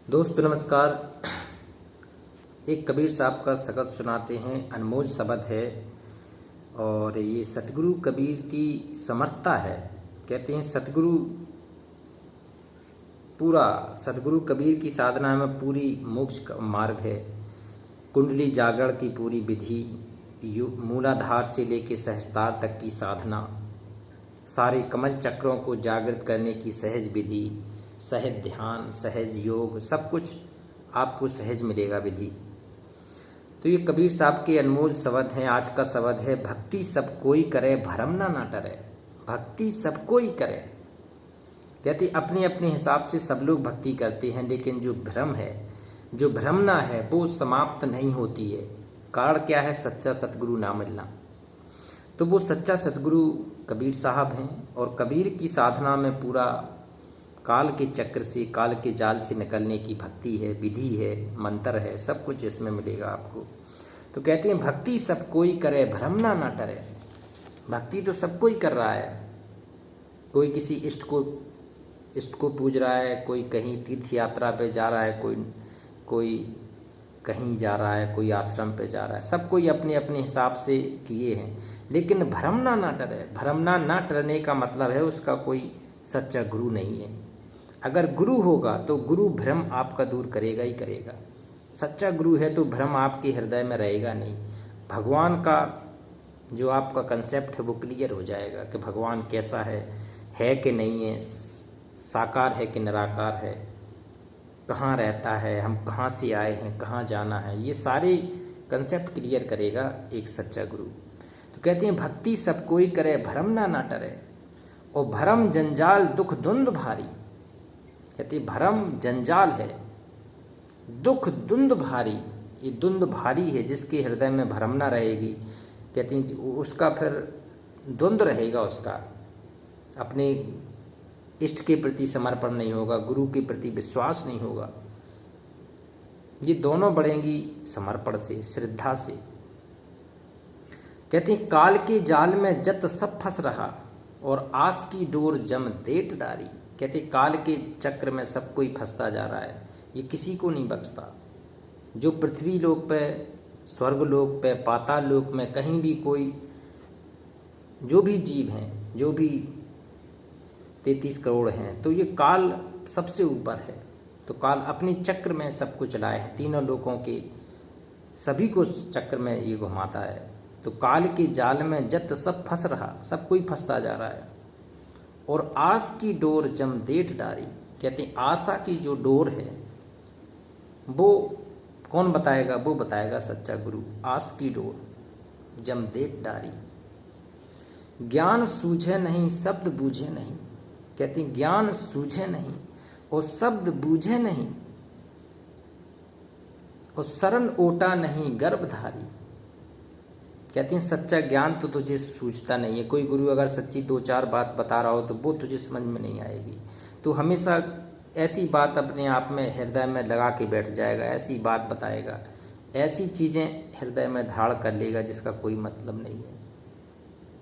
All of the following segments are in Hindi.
दोस्त नमस्कार। एक कबीर साहब का शब्द सुनाते हैं, अनमोल शब्द है और ये सतगुरु कबीर की समर्थता है। कहते हैं सतगुरु कबीर की साधना में पूरी मोक्ष का मार्ग है। कुंडली जागरण की पूरी विधि, मूलाधार से लेकर सहस्त्रार तक की साधना, सारे कमल चक्रों को जागृत करने की सहज विधि, सहज ध्यान, सहज योग, सब कुछ आपको सहज मिलेगा विधि। तो ये कबीर साहब के अनमोल शब्द हैं। आज का शब्द है, भक्ति सब कोई करे भरम ना टरे। भक्ति सब कोई करे। कहते अपने अपने हिसाब से सब लोग भक्ति करते हैं, लेकिन जो भ्रम है, जो भ्रमना है, वो समाप्त नहीं होती है। कारण क्या है? सच्चा सतगुरु ना मिलना। तो वो सच्चा सतगुरु कबीर साहब हैं और कबीर की साधना में पूरा काल के चक्र से, काल के जाल से निकलने की भक्ति है, विधि है, मंत्र है, सब कुछ इसमें मिलेगा आपको। तो कहते हैं भक्ति सब कोई करे भ्रमना ना टरे। भक्ति तो सब कोई कर रहा है। कोई किसी इष्ट को पूज रहा है, कोई कहीं तीर्थ यात्रा पे जा रहा है, कोई कहीं जा रहा है, कोई आश्रम पे जा रहा है। सब कोई अपने अपने हिसाब से किए हैं, लेकिन भ्रमना ना टरे। भ्रमना ना टरने का मतलब है उसका कोई सच्चा गुरु नहीं है। अगर गुरु होगा तो गुरु भ्रम आपका दूर करेगा ही करेगा। सच्चा गुरु है तो भ्रम आपके हृदय में रहेगा नहीं। भगवान का जो आपका कंसेप्ट है वो क्लियर हो जाएगा कि भगवान कैसा है कि नहीं है, साकार है कि निराकार है, कहाँ रहता है, हम कहाँ से आए हैं, कहाँ जाना है, ये सारे कंसेप्ट क्लियर करेगा एक सच्चा गुरु। तो कहते हैं भक्ति सब कोई करे भरम ना टरे, और भरम जंजाल दुख दुंद भारी। कहते भरम जंजाल है, दुख दुंद भारी। ये दुंद भारी है, जिसके हृदय में भरम ना रहेगी, कहते हैं उसका फिर द्वंद्व रहेगा, उसका अपने इष्ट के प्रति समर्पण नहीं होगा, गुरु के प्रति विश्वास नहीं होगा। ये दोनों बढ़ेंगी समर्पण से, श्रद्धा से। कहते हैं काल के जाल में जत सब फंस रहा, और आस की डोर जम देट डारी। कहते काल के चक्र में सब कोई फंसता जा रहा है, ये किसी को नहीं बख्शता। जो पृथ्वी लोक पे, स्वर्ग लोक पे, पाताल लोक में कहीं भी कोई, जो भी जीव हैं, जो भी 33 करोड़ हैं, तो ये काल सबसे ऊपर है। तो काल अपने चक्र में सबको चलाए हैं, तीनों लोकों के सभी को चक्र में ये घुमाता है। तो काल के जाल में जत सब फंस रहा, सब कोई फंसता जा रहा है, और आस की डोर जम देठ डारी। कहते हैं आशा की जो डोर है वो कौन बताएगा? वो बताएगा सच्चा गुरु। आस की डोर जम देठ डारी। ज्ञान सूझे नहीं शब्द बूझे नहीं। कहते हैं ज्ञान सूझे नहीं और शब्द बूझे नहीं, और शरण ओटा नहीं गर्भधारी। कहते हैं सच्चा ज्ञान तो तुझे सूझता नहीं है। कोई गुरु अगर सच्ची 2-4 बात बता रहा हो तो वो तुझे समझ में नहीं आएगी। तो हमेशा ऐसी बात अपने आप में हृदय में लगा के बैठ जाएगा, ऐसी बात बताएगा, ऐसी चीज़ें हृदय में धाड़ कर लेगा जिसका कोई मतलब नहीं है।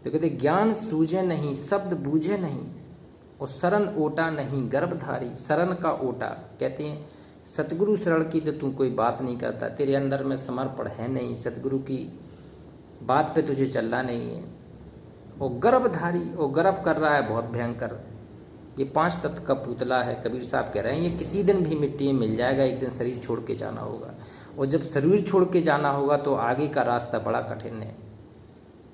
तो कहते ज्ञान सूझे नहीं शब्द बूझे नहीं, और शरण ओटा नहीं गर्भधारी। शरण का ओटा, कहते हैं सतगुरु शरण की तो तू कोई बात नहीं करता, तेरे अंदर में समर्पण है नहीं, सतगुरु की बात पे तुझे चलना नहीं है। और गर्भधारी, और गर्भ कर रहा है बहुत भयंकर। ये 5 तत्व का पुतला है। कबीर साहब कह रहे हैं ये किसी दिन भी मिट्टी में मिल जाएगा, एक दिन शरीर छोड़ के जाना होगा। और जब शरीर छोड़ के जाना होगा तो आगे का रास्ता बड़ा कठिन है।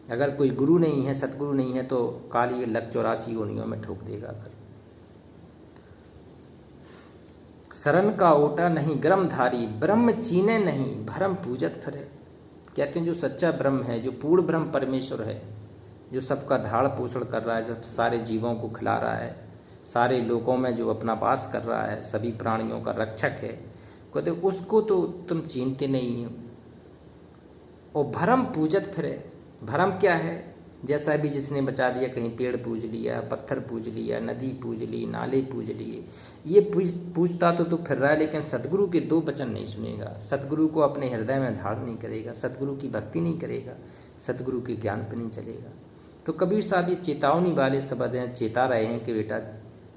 अगर कोई गुरु नहीं है, सतगुरु नहीं है, तो काल ये लक 84 योनियों में ठोक देगा। फिर शरण का ओटा नहीं गर्मधारी, ब्रह्म चीने नहीं भरम पूजत फिरे। कहते हैं जो सच्चा ब्रह्म है, जो पूर्ण ब्रह्म परमेश्वर है, जो सबका धाड़ पोषण कर रहा है, जो सारे जीवों को खिला रहा है, सारे लोकों में जो अपना वास कर रहा है, सभी प्राणियों का रक्षक है, कहते उसको तो तुम चीनते नहीं हो। और भरम पूजत फिरे। भरम क्या है? जैसा भी जिसने बचा दिया, कहीं पेड़ पूज लिया, पत्थर पूज लिया, नदी पूज ली, नाले पूज लिए, ये पूजता तो फिर रहा है, लेकिन सतगुरु के 2 वचन नहीं सुनेगा, सतगुरु को अपने हृदय में धाड़ नहीं करेगा, सतगुरु की भक्ति नहीं करेगा, सतगुरु के ज्ञान पर नहीं चलेगा। तो कबीर साहब ये चेतावनी वाले शब्द हैं, चेता रहे हैं कि बेटा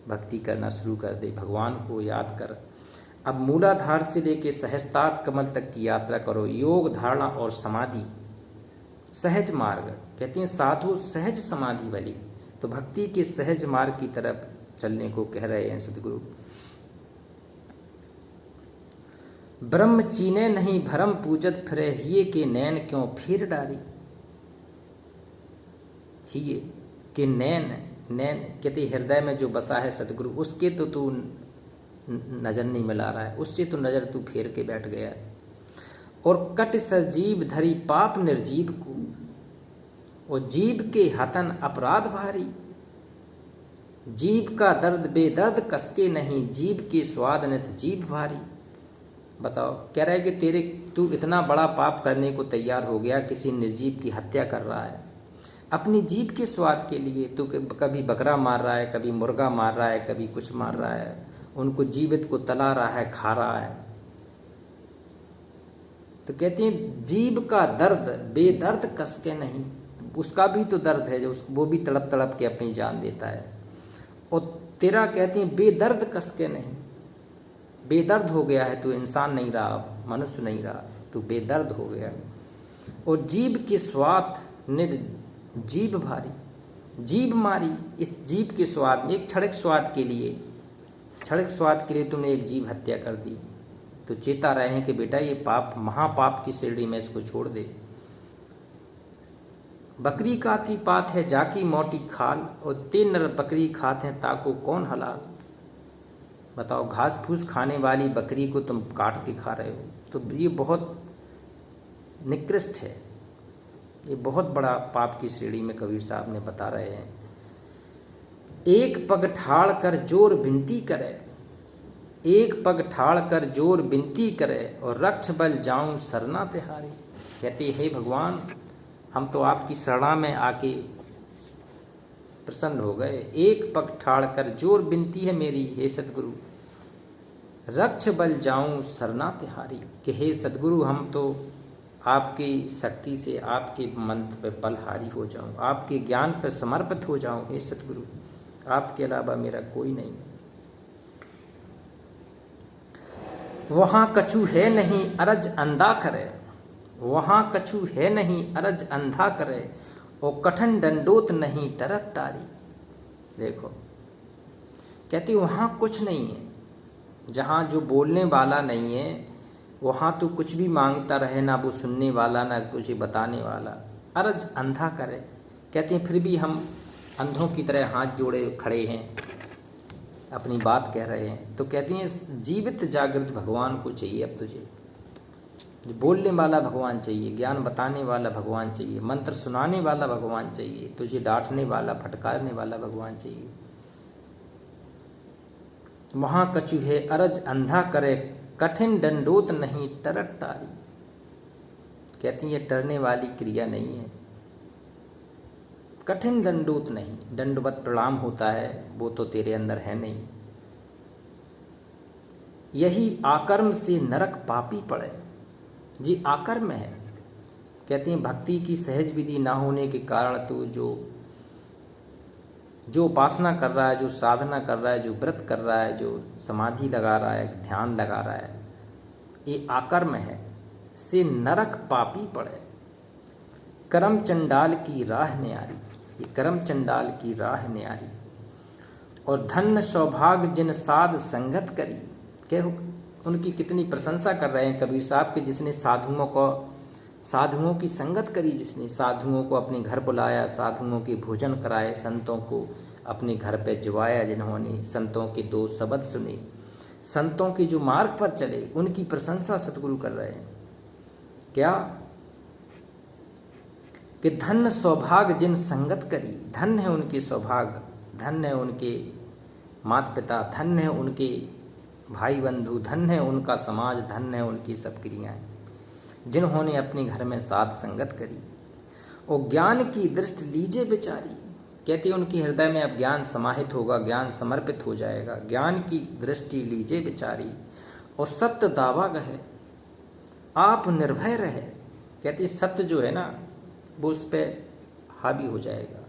भक्ति करना शुरू कर दे, भगवान को याद कर, अब मूलाधार से लेकर सहस्त्रार्थ कमल तक की यात्रा करो। योग, धारणा और समाधि, सहज मार्ग। कहते हैं साधु सहज समाधि वाली, तो भक्ति के सहज मार्ग की तरफ चलने को कह रहे हैं सदगुरु। ब्रह्म चीने नहीं भरम पूजत फिरे, हिये के नैन क्यों फिर डारी। हिये के नैन, नैन कहते हृदय में जो बसा है सदगुरु, उसके तो तू नजर नहीं मिला रहा है, उससे तो नजर तू फेर के बैठ गया है। और कट सजीव धरी पाप निर्जीव को, और जीव के हतन अपराध भारी। जीव का दर्द बेदर्द कसके नहीं, जीव के स्वाद नित जीव भारी। बताओ, कह रहा है कि तू इतना बड़ा पाप करने को तैयार हो गया, किसी निर्जीव की हत्या कर रहा है अपनी जीभ के स्वाद के लिए। तू कभी बकरा मार रहा है, कभी मुर्गा मार रहा है, कभी कुछ मार रहा है, उनको जीवित को तला रहा है, खा रहा है। तो कहते हैं जीव का दर्द बेदर्द कसके नहीं, उसका भी तो दर्द है, जो वो भी तड़प तड़प के अपनी जान देता है। और तेरा कहते हैं बेदर्द कसके नहीं, बेदर्द हो गया है, तू इंसान नहीं रहा, मनुष्य नहीं रहा, तू बेदर्द हो गया। और जीव के स्वाद निर जीभ भारी, जीभ मारी। इस जीभ के स्वाद में, एक क्षणिक स्वाद के लिए तुमने एक जीव हत्या कर दी। तो चेता रहे हैं कि बेटा ये पाप, महापाप की श्रेणी में इसको छोड़ दे। बकरी काती पात है जाकी मोटी खाल, और ते नर बकरी खाते हैं ताको कौन हलाल। बताओ, घास फूस खाने वाली बकरी को तुम काट के खा रहे हो, तो ये बहुत निकृष्ट है, ये बहुत बड़ा पाप की श्रेणी में कबीर साहब ने बता रहे हैं। एक पग ठाड़ कर जोर विनती करे, एक पग ठाड़ कर जोर विनती करे, और रक्ष बल जाऊं सरना तिहारी। कहते हे भगवान, हम तो आपकी शरणा में आके प्रसन्न हो गए। एक पग ठाड़ कर जोर विनती है मेरी, हे सदगुरु, रक्ष बल जाऊं सरना तिहारी। कि हे सदगुरु, हम तो आपकी शक्ति से, आपके मंत्र पे बलहारी हो जाऊं, आपके ज्ञान पर समर्पित हो जाऊं। हे सतगुरु, आपके अलावा मेरा कोई नहीं। वहां कछु है नहीं अरज अंधा करे, वहां कछु है नहीं अरज अंधा करे, और कठिन दंडोत नहीं टरक टारी। देखो, कहती वहां कुछ नहीं है, जहां जो बोलने वाला नहीं है, वहाँ तू कुछ भी मांगता रहे, ना वो सुनने वाला, ना तुझे बताने वाला। अरज अंधा करे, कहते हैं फिर भी हम अंधों की तरह हाथ जोड़े खड़े हैं, अपनी बात कह रहे हैं। तो कहती हैं जीवित जागृत भगवान को चाहिए अब तुझे, बोलने वाला भगवान चाहिए, ज्ञान बताने वाला भगवान चाहिए, मंत्र सुनाने वाला भगवान चाहिए, तुझे डांटने वाला, फटकारने वाला भगवान चाहिए। वहाँ कछु है अरज अंधा करे, कठिन दंडोत नहीं टरक टारी। कहती है टरने वाली क्रिया नहीं है, कठिन दंडोत नहीं, दंडवत प्रणाम होता है वो तो तेरे अंदर है नहीं। यही आकर्म से नरक पापी पड़े, जी आकर्म है। कहती हैं भक्ति की सहज विधि ना होने के कारण तो जो उपासना कर रहा है, जो साधना कर रहा है, जो व्रत कर रहा है, जो समाधि लगा रहा है, ध्यान लगा रहा है, ये आकर्म है। से नरक पापी पड़े, कर्म चंडाल की राह न्यारी, ये कर्म चंडाल की राह न्यारी। और धन्य सौभाग्य जिन साध संगत करी, कह उनकी कितनी प्रशंसा कर रहे हैं कबीर साहब के, जिसने साधुओं की संगत करी, जिसने साधुओं को अपने घर बुलाया, साधुओं के भोजन कराए, संतों को अपने घर पे जिवाया, जिन्होंने संतों के दो शब्द सुने, संतों के जो मार्ग पर चले, उनकी प्रशंसा सतगुरु कर रहे हैं। क्या कि धन्य सौभाग्य जिन संगत करी, धन्य है उनके सौभाग्य, धन्य है उनके माता पिता, धन्य है उनके भाई बंधु, धन्य है उनका समाज, धन्य है उनकी सब क्रियाएं, जिन्होंने अपने घर में साध संगत करी। और ज्ञान की दृष्टि लीजे बिचारी, कहते हैं उनके हृदय में अब ज्ञान समाहित होगा, ज्ञान समर्पित हो जाएगा। ज्ञान की दृष्टि लीजे बिचारी, और सत्य दावा गहे, आप निर्भय रहे। कहते सत्य जो है ना, वो उस पर हावी हो जाएगा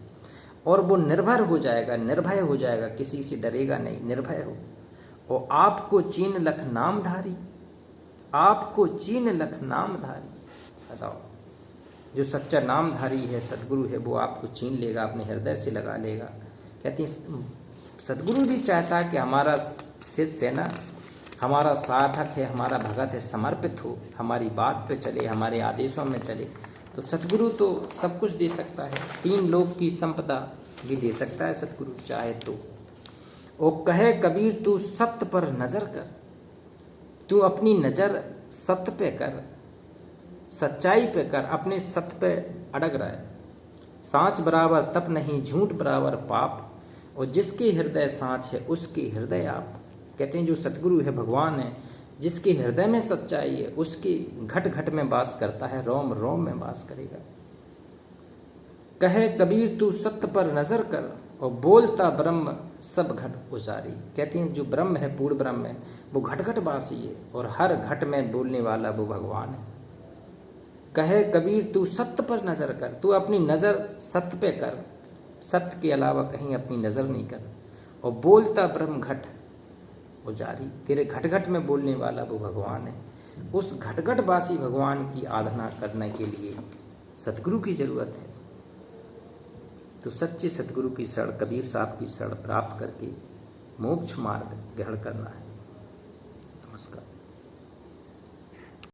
और वो निर्भर हो जाएगा, निर्भय हो जाएगा, किसी से डरेगा नहीं, निर्भय हो। और आपको चीन लख नामधारी, आपको चीन लख नामधारी। बताओ, जो सच्चा नामधारी है, सदगुरु है, वो आपको चीन लेगा, अपने हृदय से लगा लेगा। कहते हैं सदगुरु भी चाहता है कि हमारा शिष्य ना, हमारा साधक है, हमारा भगत है, समर्पित हो, हमारी बात पे चले, हमारे आदेशों में चले। तो सदगुरु तो सब कुछ दे सकता है, 3 लोक की संपदा भी दे सकता है सदगुरु चाहे तो। ओ कहे कबीर तू सत्य पर नजर कर, तू अपनी नजर सत्य पे कर, सच्चाई पे कर, अपने सत्य पे अड़ग रहा है। सांच बराबर तप नहीं, झूठ बराबर पाप, और जिसके हृदय सांच है उसके हृदय आप। कहते हैं जो सतगुरु है, भगवान है, जिसके हृदय में सच्चाई है उसके घट घट में वास करता है, रोम रोम में वास करेगा। कहे कबीर तू सत्य पर नजर कर, और बोलता ब्रह्म सब घट उजारी। कहते हैं जो ब्रह्म है, पूर्ण ब्रह्म है, वो घट घट वासी है, और हर घट में बोलने वाला वो भगवान है। कहे कबीर तू सत्य पर नजर कर, तू अपनी नजर सत्य पे कर, सत्य के अलावा कहीं अपनी नजर नहीं कर। और बोलता ब्रह्म घट उजारी, तेरे घट घट में बोलने वाला वो भगवान है। उस घट घट वासी भगवान की आराधना करने के लिए सतगुरु की जरूरत है। तो सच्चे सतगुरु की शरण, कबीर साहब की शरण प्राप्त करके मोक्ष मार्ग ग्रहण करना है। नमस्कार।